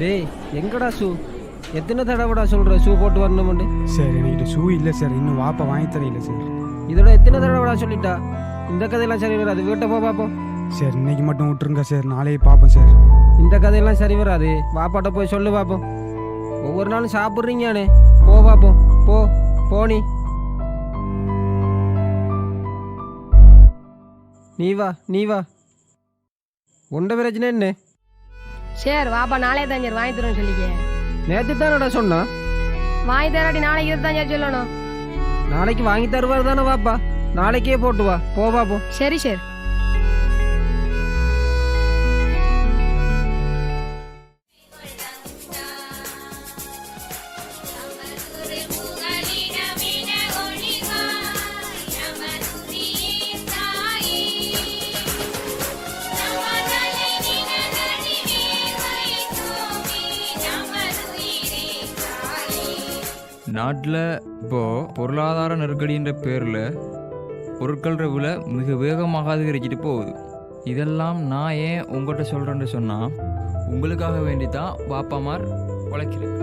டேய் எங்கடா ஷூ? எத்தனை தடவைடா சொல்கிற ஷூ போட்டு வரணும்னு? சார் என்கிட்ட ஷூ இல்லை சார், இன்னும் வாப்பா வாங்கி தரையில சார். இதோட எத்தனை தடவைடா சொல்லிட்டா? இந்த கதையெல்லாம் சரி வராது, வீட்டை போ பார்ப்போம். சார் இன்னைக்கு மட்டும் விட்டுருங்க சார், நாளைக்கு பார்ப்போம் சார். இந்த கதையெல்லாம் சரி வராது, வாப்பாட்ட போய் சொல்லு பார்ப்போம். ஒவ்வொரு நாளும் சாப்பிட்றீங்கண்ணே, போ பார்ப்போம். போ போனி, நீ வா. உண்ட பிரச்சனை என்ன? சரி வாப்பா, நாளைக்கு தான் சார் வாங்கி தரோன்னு சொல்லிக்க. நேற்று தானடா சொன்னா? வாங்கி தராட்டி நாளைக்கு தான் சார் சொல்லணும். நாளைக்கு வாங்கி தருவார் தானே வாப்பா, நாளைக்கே போட்டு வா. போ பார்ப்போம். சரி சரி. நாட்டில் இப்போது பொருளாதார நெருக்கடின்ற பேரில் பொருட்கள விலை மிக வேகமாக அதிகரிச்சிட்டு போகுது. இதெல்லாம் நான் ஏன் உங்கள்கிட்ட சொல்கிறேன்னு சொன்னால், உங்களுக்காக வேண்டி தான் பாப்பாமார் உழைக்கிறேன்.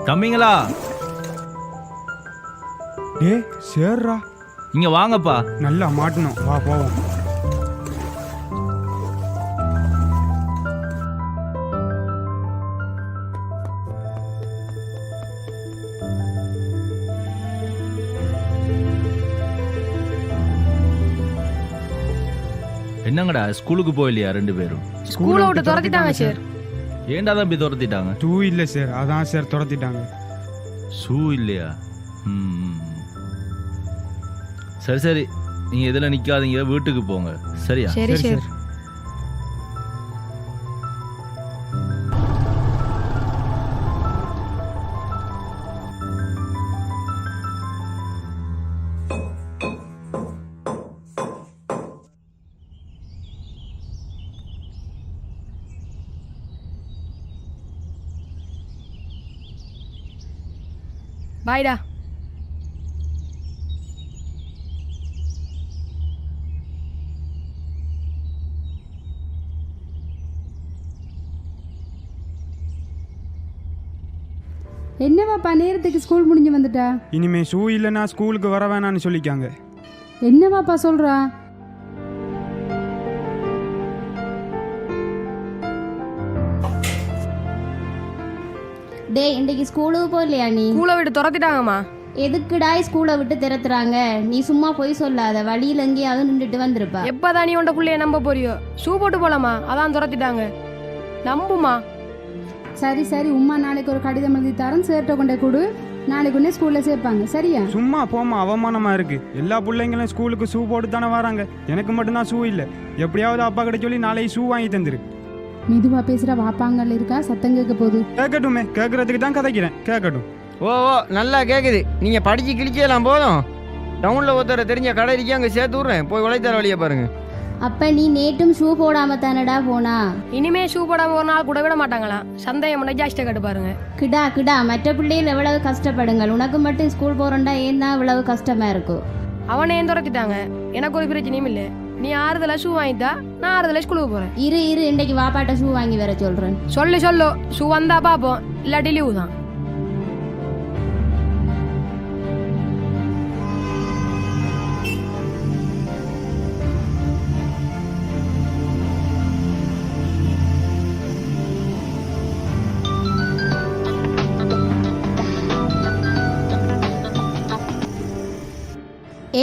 தம்பிங்களா, டே சேர்றா, இங்க வாங்கப்பா. நல்லா மாட்டணும், வா போவோம். என்னங்கடா ஸ்கூலுக்கு போயிலையா ரெண்டு பேரும்? ஸ்கூலை விட்டு துரத்திட்டாங்க சார். ஏன்டா தம்பி துரத்திட்டாங்க? ஷூ இல்லை சார், அதான் சார் துரத்திட்டாங்க. ஷூ இல்லையா? சரி சரி, நீங்க இதில் நிக்காதீங்க, வீட்டுக்கு போங்க. சரியா? சரி சரி. பாய்டா. என்னவாப்பா நேரத்துக்கு ஸ்கூல் முடிஞ்சு வந்துட்டா? இனிமே ஷூ இல்லைன்னா ஸ்கூலுக்கு வர வேணான்னு சொல்லிக்காங்க. என்னவாப்பா சொல்றா? டேய் இன்றைக்கு ஸ்கூலுக்கு போகலையா நீ? ஸ்கூலை விட்டு துரத்திட்டாங்கம்மா. எதுக்குடாய் ஸ்கூலை விட்டு திறத்துறாங்க? நீ சும்மா போய் சொல்லாத, வழியில் எங்கேயாவது நின்றுட்டு வந்திருப்பா. எப்பதான் நீ உண்ட புள்ளைய நம்ப போறியோ? ஷூ போட்டு போலாமா, அதான் துரத்திட்டாங்க. நம்புமா? சரி சரி, உமா நாளைக்கு ஒரு கடிதம் எழுதி தரேன், சேர்ட்ட கொண்டே கொடு, நாளைக்கு ஒன்னே ஸ்கூல்ல சேர்ப்பாங்க. சரியா? சும்மா போமா, அவமானமா இருக்கு. எல்லா பிள்ளைங்களும் ஸ்கூலுக்கு ஷூ போட்டு தானே வராங்க, எனக்கு மட்டும்தான் ஷூ இல்லை. எப்படியாவது அப்பா கிட்ட சொல்லி நாளைக்கு ஷூ வாங்கி தந்துரு. மெதுவா பேசுற, வாப்பாங்கல் இருக்கா, சத்தம் கேட்க போகுது. கேட்கட்டுமே, கேட்கறதுக்கு தான் கதைக்கிறேன், கேட்கட்டும். ஓ நல்லா கேட்குது. நீங்கள் படித்து கிழிக்கலாம் போதும். டவுனில் ஒருத்தர் தெரிஞ்ச கடை இருக்கி அங்கே சேர்த்து விட்றேன், போய் உழைத்தர வழியை பாருங்க. அப்ப நீ நேற்றும் ஷூ போடாம தானடா போனா? இனிமே ஷூ போடாம ஒரு நாள் கூட விட மாட்டாங்களாம். சந்தேகம் பண்ண ஜாஸ்தியா கட்டு பாருங்க. கிடா மற்ற பிள்ளைகள் எவ்வளவு கஷ்டப்படுங்கள், உனக்கு மட்டும் ஸ்கூல் போறேன்டா ஏன் தான் இவ்வளவு கஷ்டமா இருக்கும்? அவனை ஏன் துரத்திட்டாங்க? எனக்கு ஒரு பிரச்சனையும் இல்லை. நீ ஆறுதல ஷூ வாங்கிட்டா, நான் ஆறுதல ஸ்கூலுக்கு போறேன். இரு இன்னைக்கு வாப்பாட்ட ஷூ வாங்கி வர சொல்றேன். சொல்லு ஷூ வந்தா பாப்போம், இல்லாட்டி லீவு தான்.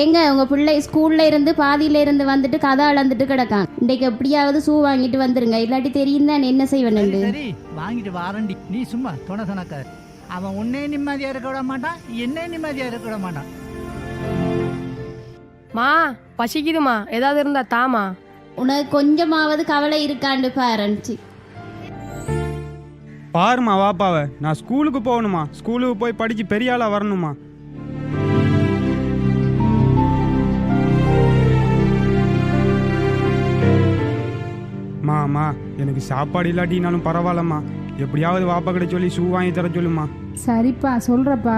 ஏங்க உங்க பிள்ளை ஸ்கூல்ல இருந்து பாதியில இருந்து வந்துட்டு கதை அளந்துட்டு கிடக்கான். இன்றைக்கு எப்படியாவது ஷூ வாங்கிட்டு வந்துருங்க, இல்லாட்டி தெரியும் தான் என்ன செய்வேன்னு. சரி வாங்கிட்டு வாரண்டி, நீ சும்மா துணக்க. அவன் உன்னே நிம்மதியா இருக்க விட மாட்டான், என்ன நிம்மதியா இருக்க விட மாட்டான். மா பசிக்குதுமா, ஏதாவது இருந்தா தாமா. உனக்கு கொஞ்சமாவது கவலை இருக்காண்டு பாருச்சு. பாருமா வாப்பாவை, நான் ஸ்கூலுக்கு போகணுமா, ஸ்கூலுக்கு போய் படிச்சு பெரிய ஆளா வரணுமா. அம்மா எனக்கு சாப்பாடு இல்லாட்டினாலும் பரவாயில்லம்மா, எப்படியாவது வாப்பா கிட்ட சொல்லி ஷூ வாங்கி தர சொல்லுமா. சரிப்பா சொல்கிறப்பா.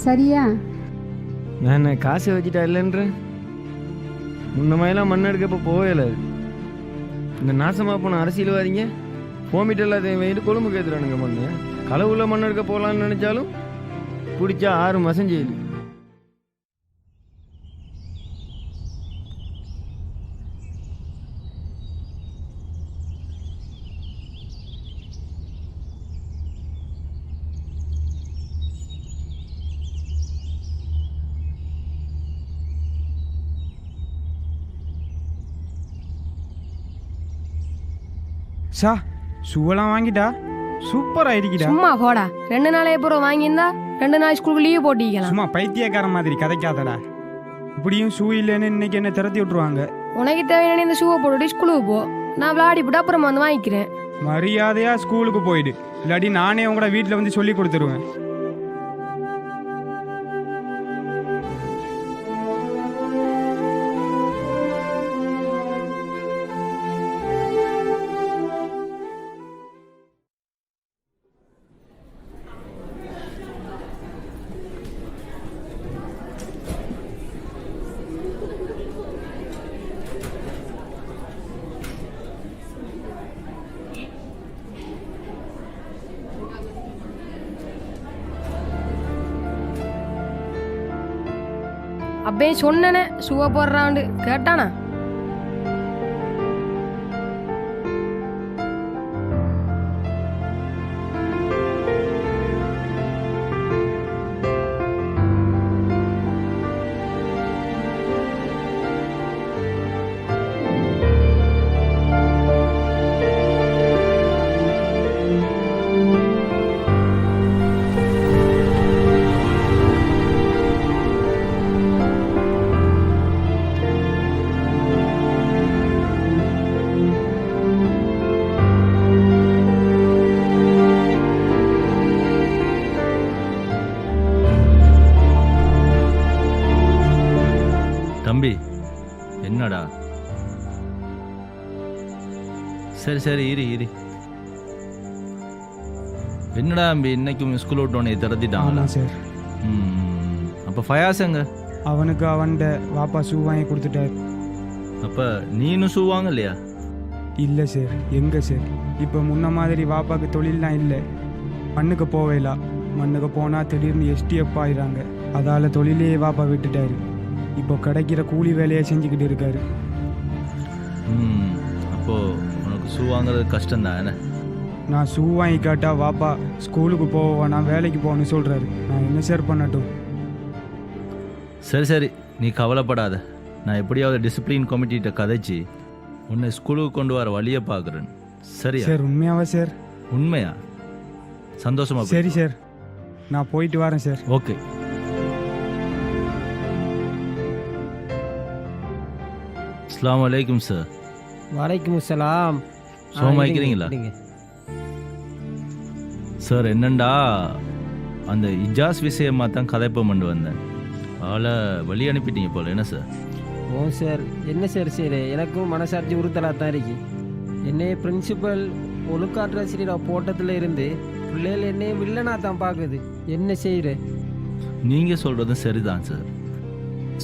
சரியா? நான் காசை வச்சுட்டா இல்லைன்ற முன்ன மாதிரிலாம் மண் எடுக்க இப்போ போகல. இந்த நாசமாக போன அரசியல்வாதிங்க போமிட்டு எல்லாத்தையும் வாங்கிட்டு கொழும்பு கேத்துறானுங்க. மண்ணு களவுள்ள மண் எடுக்க போகலான்னு நினச்சாலும் பிடிச்சா 6 மாதம் ஜெயிலு. சா ஷூவெல்லாம் வாங்கிட்டா சூப்பர் ஆயிருக்கிட்டா. சும்மா போடா, 2 நாளே அப்புறம் வாங்கியிருந்தா 2 நாள் ஸ்கூலுக்கு லீவ் போட்டிக்கலாம். சும்மா பைத்தியக்கார மாதிரி கதைக்காதடா. இப்படியும் ஷூ இல்லைன்னு இன்னைக்கு என்ன திரத்தி விட்டுருவாங்க. உனக்கு தேவையான இந்த ஷூவை போட்டுட்டு ஸ்கூலுக்கு போ, நான் விளையாடிவிட்டு அப்புறமா வந்து வாங்கிக்கிறேன். மரியாதையா ஸ்கூலுக்கு போயிடு, இல்லாட்டி நானே உங்களோட வீட்டில் வந்து சொல்லி கொடுத்துருவேன். அப்பயே சொன்னனே ஷூவை போடுறாண்டு, கேட்டானா? தம்பி என்னடா? சரி சரி இரு. என்னடா தம்பி இன்னைக்கும் ஸ்கூல் விட்டோன்னே திறத்திட்டாங்களா? ஆமாம் சார். அப்போ ஃபயாசங்க அவனுக்கு அவன்கிட்ட வாப்பா ஷூ வாங்கி கொடுத்துட்டாரு. அப்போ நீனும் ஷூ வாங்க இல்லையா? இல்லை சார், எங்கே சார், இப்போ முன்ன மாதிரி வாப்பாக்கு தொழில்லாம் இல்லை. மண்ணுக்கு போவேலா, மண்ணுக்கு போனால் திடீர்னு எஸ்டிஎஃப் ஆயிடுறாங்க. அதால் தொழிலையே வாப்பா விட்டுட்டாரு. இப்போ கிடைக்கிற கூலி வேலையை செஞ்சுக்கிட்டு இருக்காரு. அப்போது உனக்கு ஷூ வாங்குறது கஷ்டம்தான் என்ன? நான் ஷூ வாங்கி கேட்டா வாப்பா ஸ்கூலுக்கு போவா, நான் வேலைக்கு போகணும்னு சொல்கிறாரு. நான் என்ன சார் பண்ணட்டும்? சரி சரி நீ கவலைப்படாத, நான் எப்படியாவது டிசிப்ளின் கமிட்டிகிட்ட கதைச்சி உன்னை ஸ்கூலுக்கு கொண்டு வர வழியை பார்க்குறேன். சரியா சார்? உண்மையாவா சார்? உண்மையா? சந்தோஷமா? சரி சார், நான் போயிட்டு வரேன் சார். ஓகே. அஸ்ஸலாமு அலைக்கும் சார். வலைக்கும் அஸ்ஸலாம். சோமாய்க்கிறீங்களா சார்? என்னண்டா அந்த இஜாஸ் விஷயமா தான் கதைப்பம் கொண்டு வந்தேன். ஆளை வழி அனுப்பிட்டீங்க போல என்ன சார்? ஓ சார், என்ன சார் சரி, எனக்கும் மனசாட்சி உறுத்தலாக தான் இருக்கு. என்னைய பிரின்சிபல் ஒழுக்காற்றாசிரியர் போட்டத்தில் இருந்து பிள்ளைகள் என்னைய வில்லனா தான் பார்க்குது. என்ன செய்கிற? நீங்கள் சொல்கிறதும் சரிதான் சார்.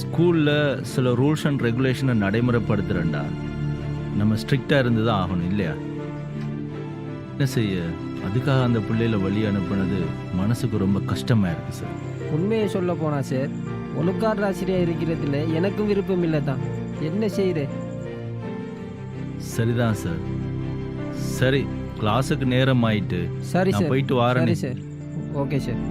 ஸ்கூலில் சில ரூல்ஸ் அண்ட் ரெகுலேஷனை நடைமுறைப்படுத்துகிறேன்டா, நம்ம ஸ்ட்ரிக்டாக இருந்து தான் ஆகணும் இல்லையா? என்ன செய்ய, அதுக்காக அந்த பிள்ளைகளை வழி அனுப்புனது மனசுக்கு ரொம்ப கஷ்டமாக இருக்குது சார். உண்மையை சொல்ல போனா சார், ஒழுக்காற்றாசிரியர் இருக்கிறதுல எனக்கும் விருப்பம் இல்லை தான். என்ன செய்கிற? சரிதான் சார். சரி, கிளாஸுக்கு நேரம் ஆயிட்டு சரி நான் சார், போயிட்டு வரேன். சரி சார், ஓகே சார்.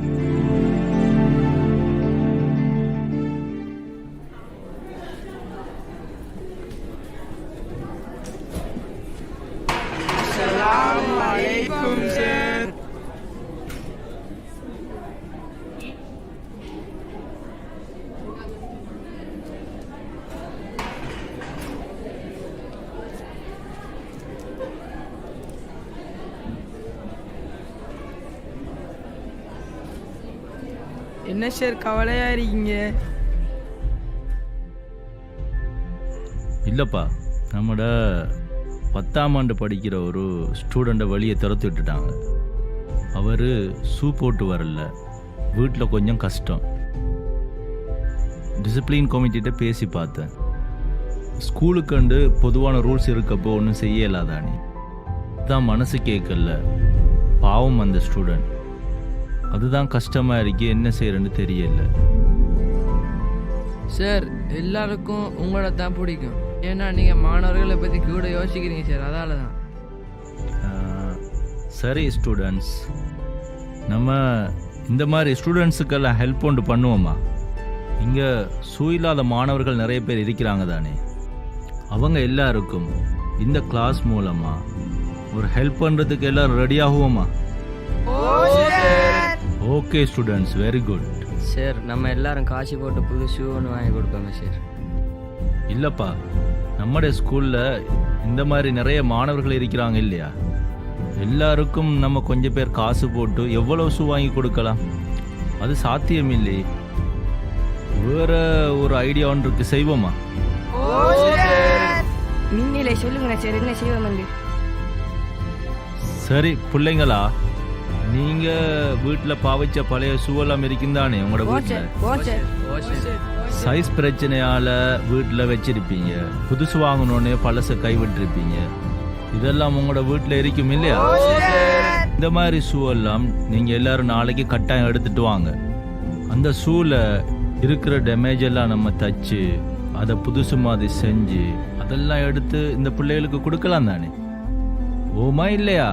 என்ன சார் கவலையா இருக்கீங்க? இல்லைப்பா, நம்மட 10ஆம் ஆண்டு படிக்கிற ஒரு ஸ்டூடெண்ட்டை வெளியே துரத்து விட்டுட்டாங்க. அவர் ஷூ போட்டு வரல, வீட்டில் கொஞ்சம் கஷ்டம். டிசிப்ளின் கமிட்டிகிட்ட பேசி பார்த்தேன். ஸ்கூலுக்கு பொதுவான ரூல்ஸ் இருக்கப்போ ஒன்றும் செய்ய இல்லாதானே தான் மனசு கேட்கல. பாவம் அந்த ஸ்டூடெண்ட். அதுதான் கஷ்டமாக இருக்கு, என்ன செய்யறேன்னு தெரியல. சார் எல்லாருக்கும் உங்களோட தான் பிடிக்கும், ஏன்னா நீங்கள் மாணவர்களை பற்றி கூட யோசிக்கிறீங்க சார், அதால தான். சரி ஸ்டூடெண்ட்ஸ், நம்ம இந்த மாதிரி ஸ்டூடெண்ட்ஸுக்கெல்லாம் ஹெல்ப் ஒன்று பண்ணுவோமா? இங்கே ஷூ இல்லாத மாணவர்கள் நிறைய பேர் இருக்கிறாங்க தானே, அவங்க எல்லாருக்கும் இந்த கிளாஸ் மூலமாக ஒரு ஹெல்ப் பண்ணுறதுக்கு எல்லோரும் ரெடி ஆகுவோமா? Okay students, very good. Sir நம்ம எல்லாரும் காசு போட்டு புது ஷூ ஒன்று வாங்கி கொடுப்போங்க சார். இல்லைப்பா, நம்முடைய ஸ்கூலில் இந்த மாதிரி நிறைய மாணவர்கள் இருக்கிறாங்க இல்லையா, எல்லாருக்கும் நம்ம கொஞ்சம் பேர் காசு போட்டு எவ்வளோ ஷூ வாங்கி கொடுக்கலாம்? அது சாத்தியம் இல்லை. வேற ஒரு ஐடியா ஒன்று இருக்கு, செய்வோமா? நீங்களே சொல்லுங்க சார், என்ன செய்வோம்? சரி பிள்ளைங்களா, நீங்க வீட்டில் பாவிச்ச பழைய ஷூவெல்லாம் இருக்குந்தானே உங்களோட வீட்டில்? சைஸ் பிரச்சனையால வீட்டில் வச்சிருப்பீங்க, புதுசு வாங்கணுன்னே பழசை கைவிட்டிருப்பீங்க. இதெல்லாம் உங்களோட வீட்டில் இருக்கும் இல்லையா? இந்த மாதிரி ஷூவெல்லாம் நீங்கள் எல்லாரும் நாளைக்கு கட்டாயம் எடுத்துட்டு வாங்க. அந்த ஷூவில் இருக்கிற டேமேஜ் எல்லாம் நம்ம தச்சு அதை புதுசு மாதிரி செஞ்சு அதெல்லாம் எடுத்து இந்த பிள்ளைகளுக்கு கொடுக்கலாம் தானே? ஓமா இல்லையா?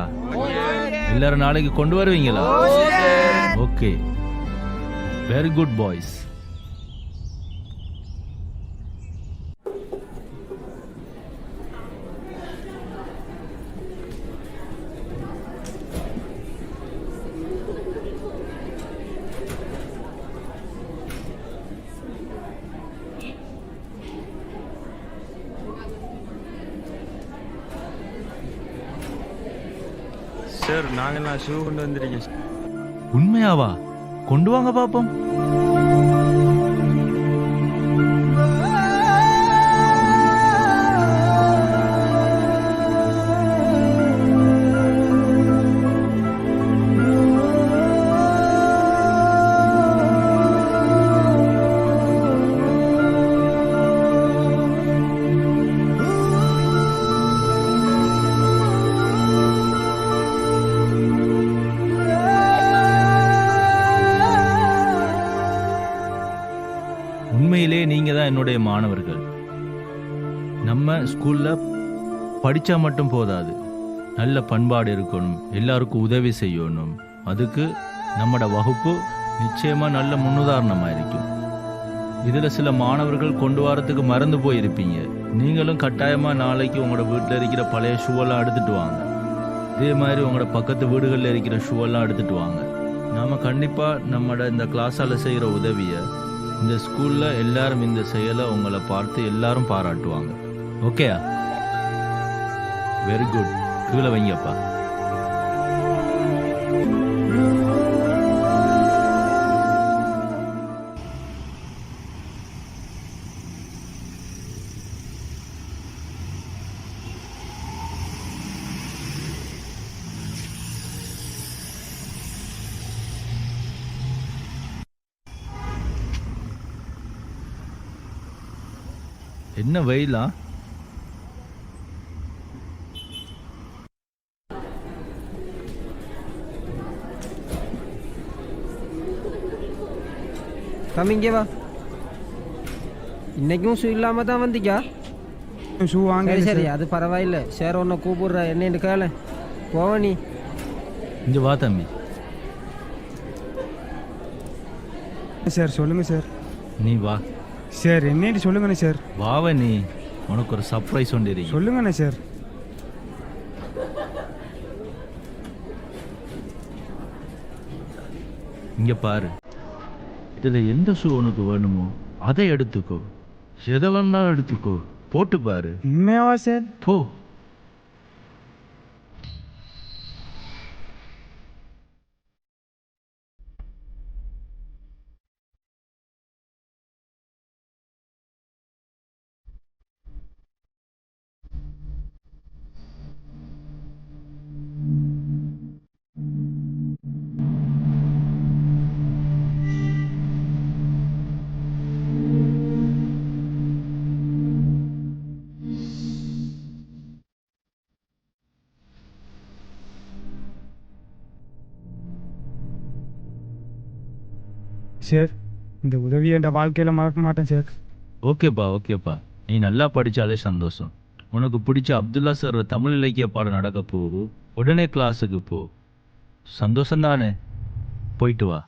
எல்லாரும் நாளைக்கு கொண்டு வருவீங்களா? Okay, very good boys. Sir நாங்கள்லாம் ஷூ கொண்டு வந்திருக்கேன். உண்மையாவா? கொண்டு வாங்க பாப்போம். உண்மையிலே நீங்கள் தான் என்னுடைய மாணவர்கள். நம்ம ஸ்கூலில் படித்தா மட்டும் போதாது, நல்ல பண்பாடு இருக்கணும், எல்லாருக்கும் உதவி செய்யணும். அதுக்கு நம்மட வகுப்பு நிச்சயமாக நல்ல முன்னுதாரணமாக இருக்கும். இதில் சில மாணவர்கள் கொண்டு வரத்துக்கு மறந்து போயிருப்பீங்க. நீங்களும் கட்டாயமாக நாளைக்கு உங்களோட வீட்டில் இருக்கிற பழைய ஷூவெல்லாம் எடுத்துகிட்டு வாங்க. இதே மாதிரி உங்களோட பக்கத்து வீடுகளில் இருக்கிற ஷூவெல்லாம் எடுத்துகிட்டு வாங்க. நாம் கண்டிப்பாக நம்மட இந்த கிளாஸால் செய்கிற உதவியை இந்த ஸ்கூலில் எல்லாரும் இந்த செயலை உங்களை பார்த்து எல்லாரும் பாராட்டுவாங்க. ஓகேயா? Very good. கீழே வைங்கப்பா. என்ன வெயிலா? தம்பிங்க வா. இன்னைக்கும் ஷூ இல்லாம தான் வந்தீங்க? ஷூ வாங்க. சரி சரி, அது பரவாயில்ல. சார் உன்னை கூப்பிடுற, என்னன்னு கேள. போவ நீ. இங்கே வா தம்பி. சார் சொல்லுங்க சார். நீ வா சார். என்னன்னு சொல்லுங்கண்ணே சார். வாவ நீ, உனக்கு ஒரு சர்ப்ரைஸ் ஒன்று. சொல்லுங்கண்ணே சார். இங்க பாரு, இதுல எந்த ஷூ உனக்கு வேணுமோ அதை எடுத்துக்கோ, எதை வேணாலும் எடுத்துக்கோ, போட்டு பாரு. உண்மையாவா சார்? போ. சார் இந்த உதவியை என் வாழ்க்கையில் மறக்க மாட்டேன் சார். ஓகேப்பா நீ நல்லா படித்தாலே சந்தோஷம். உனக்கு பிடிச்ச அப்துல்லா சார் தமிழ் இலக்கிய பாடம் நடக்க போகுது. உடனே கிளாஸுக்கு போ. சந்தோஷம் தானே? போயிட்டு வா.